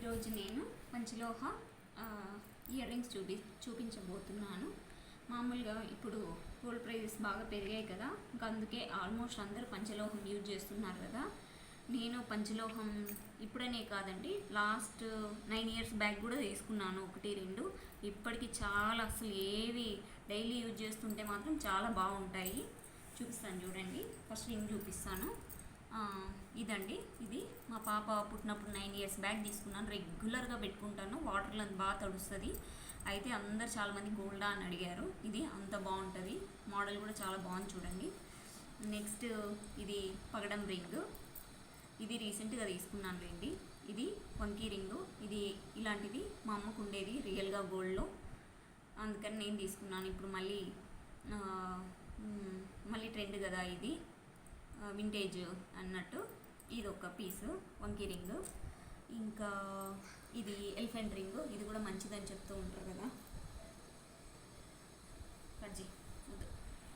ఈరోజు నేను పంచలోహ ear rings చూపించబోతున్నాను. మామూలుగా ఇప్పుడు గోల్డ్ ప్రైజెస్ బాగా పెరిగాయి కదా, ఇంకా అందుకే ఆల్మోస్ట్ అందరూ పంచలోహం యూజ్ చేస్తున్నారు కదా. నేను పంచలోహం ఇప్పుడనే కాదండి, లాస్ట్ 9 years బ్యాక్ కూడా తీసుకున్నాను, 1-2. ఇప్పటికీ చాలా, అసలు ఏవి డైలీ యూజ్ చేస్తుంటే మాత్రం చాలా బాగుంటాయి. చూపిస్తాను చూడండి. ఫస్ట్ రింగ్ చూపిస్తాను. ఇదండి, ఇది మా పాప పుట్టినప్పుడు 9 years బ్యాక్ తీసుకున్నాను. రెగ్యులర్గా పెట్టుకుంటాను, వాటర్లో బాగా తడుస్తుంది. అయితే అందరు చాలామంది గోల్డా అని అడిగారు. ఇది అంత బాగుంటుంది, మోడల్ కూడా చాలా బాగుంది చూడండి. నెక్స్ట్ ఇది పగడం రింగ్. ఇది రీసెంట్గా తీసుకున్నాను రండి. ఇది వంకీ రింగు. ఇది ఇలాంటిది మా అమ్మకు ఉండేది రియల్గా గోల్డ్లో, అందుకని నేను తీసుకున్నాను. ఇప్పుడు మళ్ళీ ట్రెండ్ కదా ఇది, వింటేజ్ అన్నట్టు. ఇది ఒక పీసు వంకీ రింగ్. ఇంకా ఇది ఎలిఫెంట్ రింగ్. ఇది కూడా మంచిదని చెప్తూ ఉంటారు కదా. కజ్జి